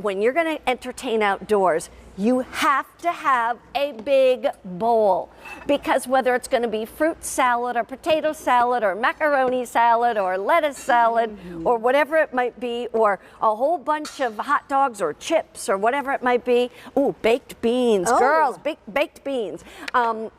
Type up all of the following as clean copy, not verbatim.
when you're going to entertain outdoors, you have to have a big bowl, because whether it's going to be fruit salad or potato salad or macaroni salad or lettuce salad or whatever it might be, or a whole bunch of hot dogs or chips or whatever it might be. Ooh, baked beans, girls, baked beans.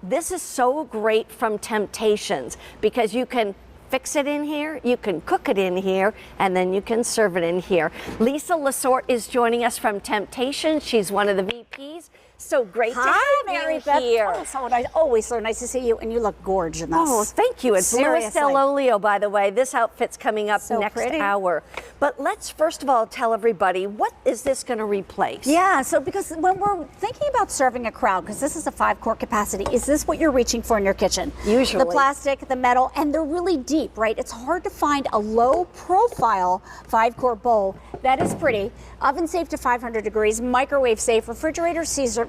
This is so great from Temp-tations, because you can fix it in here, you can cook it in here, and then you can serve it in here. Lisa Lasort is joining us from Temp-tations. She's one of the VPs. So great to have Mary you Beth. here. Oh, so nice. Always so nice to see you, and you look gorgeous. Oh, thank you. It's Louis Del Olio, by the way. This outfit's coming up next hour. But let's first of all tell everybody, what is this going to replace? Yeah, so because when we're thinking about serving a crowd, because this is a 5-quart capacity, is this what you're reaching for in your kitchen? Usually. The plastic, the metal, and they're really deep, right? It's hard to find a low profile 5-quart bowl that is pretty, oven safe to 500 degrees, microwave safe, refrigerator,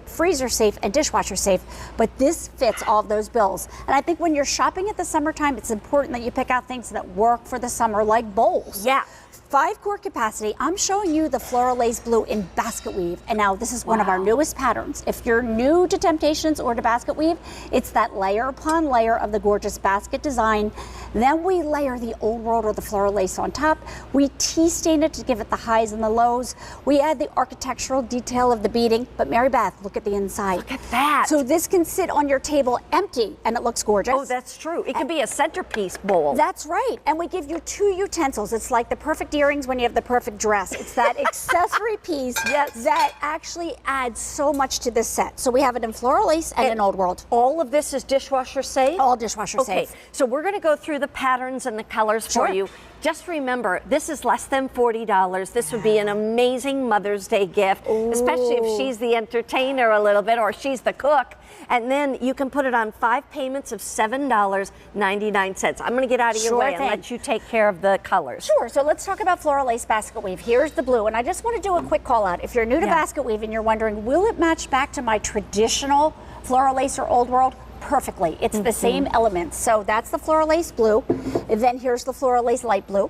freezer safe, and dishwasher safe. But this fits all of those bills. And I think when you're shopping at the summertime, it's important that you pick out things that work for the summer, like bowls. Yeah. 5-quart capacity. I'm showing you the Floral Lace Blue in Basketweave. And now this is one of our newest patterns. If you're new to Temp-tations or to Basketweave, it's that layer upon layer of the gorgeous basket design. Then we layer the old world or the floral lace on top. We tea stain it to give it the highs and the lows. We add the architectural detail of the beading. But Mary Beth, look at the inside. Look at that. So this can sit on your table empty and it looks gorgeous. Oh, that's true. It can be a centerpiece bowl. That's right. And we give you 2 utensils. It's like the perfect earrings when you have the perfect dress. It's that accessory piece that actually adds so much to this set. So we have it in floral lace and in old world. All of this is dishwasher safe? All dishwasher safe. Okay, so we're going to go through the patterns and the colors for you. Just remember, this is less than $40. This would be an amazing Mother's Day gift, especially if she's the entertainer a little bit or she's the cook. And then you can put it on 5 payments of $7.99. I'm going to get out of your way and let you take care of the colors. Sure. So let's talk about Floral Lace Basketweave. Here's the blue. And I just want to do a quick call out. If you're new to Basketweave and you're wondering, will it match back to my traditional Floral Lace or Old World? Perfectly. It's the same elements. So that's the Floral Lace Blue. And then here's the Floral Lace Light Blue.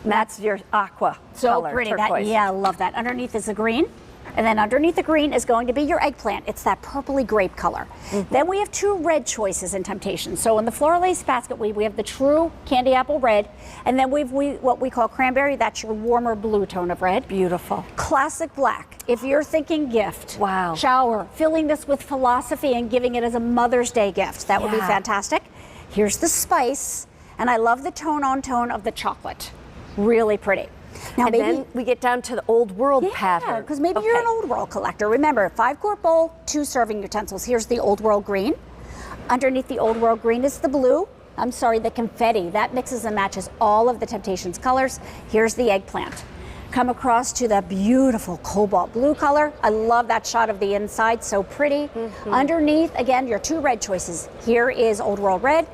That's your aqua color, pretty. turquoise. Yeah, I love that. Underneath is the green. And then underneath the green is going to be your eggplant. It's that purpley grape color. Then we have 2 red choices in Temp-tations. So in the Floral Lace Basketweave, we have the true candy apple red. And then we've what we call cranberry. That's your warmer blue tone of red. Beautiful. Classic black. If you're thinking gift, shower, filling this with philosophy and giving it as a Mother's Day gift, that would be fantastic. Here's the spice. And I love the tone-on-tone of the chocolate. Really pretty. Now, then we get down to the old world pattern. Because maybe you're an old world collector. Remember, 5-quart bowl, 2 serving utensils. Here's the old world green. Underneath the old world green is the blue. I'm sorry, the confetti. That mixes and matches all of the Temp-tations colors. Here's the eggplant. Come across to the beautiful cobalt blue color. I love that shot of the inside, so pretty. Underneath, again, your 2 red choices. Here is old world red.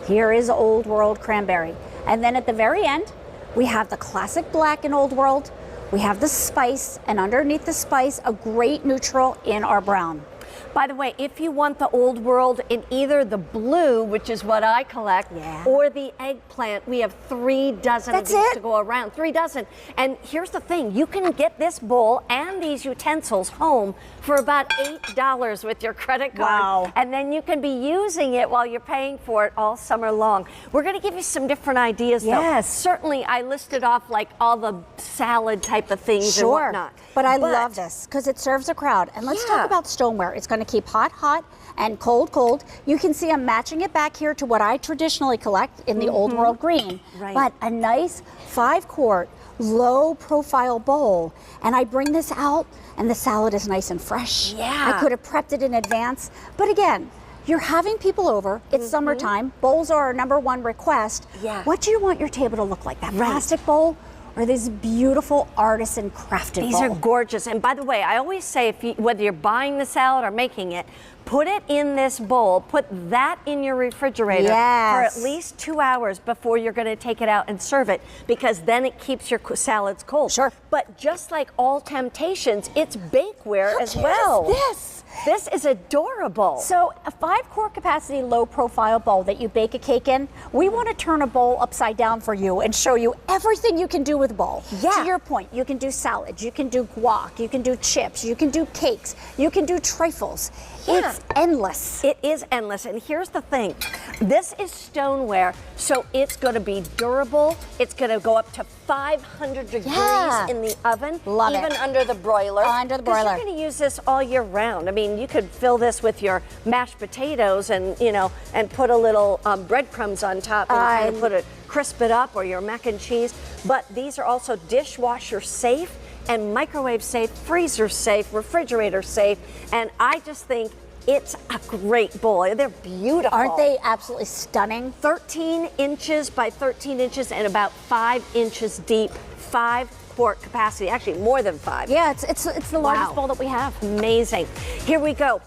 Here is old world cranberry. And then at the very end, we have the classic black in Old World. We have the spice, and underneath the spice, a great neutral in our brown. By the way, if you want the old world in either the blue, which is what I collect, or the eggplant, we have 3 dozen of these to go around. 3 dozen. And here's the thing, you can get this bowl and these utensils home for about $8 with your credit card. And then you can be using it while you're paying for it all summer long. We're going to give you some different ideas though. Certainly I listed off like all the salad type of things and whatnot. But I love this because it serves a crowd. And let's talk about stoneware. It's going to keep hot, hot, and cold, cold. You can see I'm matching it back here to what I traditionally collect in the old world green. But a nice 5-quart, low profile bowl. And I bring this out and the salad is nice and fresh. I could have prepped it in advance. But again, you're having people over, it's summertime, bowls are our #1 request. What do you want your table to look like? That plastic bowl? Or this beautiful artisan crafted bowl. These are gorgeous. And by the way, I always say, whether you're buying the salad or making it, put it in this bowl, put that in your refrigerator for at least 2 hours before you're going to take it out and serve it, because then it keeps your salads cold. But just like all Temp-tations, it's bakeware as well. This. This is adorable. So a 5-quart capacity, low profile bowl that you bake a cake in, we want to turn a bowl upside down for you and show you everything you can do with a bowl. Yeah. To your point, you can do salads, you can do guac, you can do chips, you can do cakes, you can do trifles. Yeah. It's endless. It is endless, and here's the thing. This is stoneware, so it's going to be durable. It's going to go up to 500 degrees in the oven. Love even it. under the broiler. Under the broiler. You're going to use this all year round. I mean, you could fill this with your mashed potatoes and, you know, and put a little breadcrumbs on top and kind of put it, crisp it up, or your mac and cheese. But these are also dishwasher safe and microwave safe, freezer safe, refrigerator safe, and I just think it's a great bowl. They're beautiful. Aren't they absolutely stunning? 13 inches by 13 inches and about 5 inches deep, 5-quart capacity, actually more than 5. Yeah, it's the largest bowl that we have. Amazing. Here we go.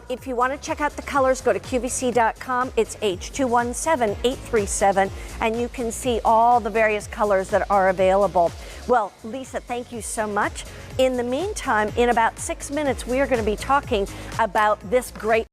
If you want to check out the colors, go to QVC.com. It's H217837, and you can see all the various colors that are available. Well, Lisa, thank you so much. In the meantime, in about 6 minutes, we are going to be talking about this great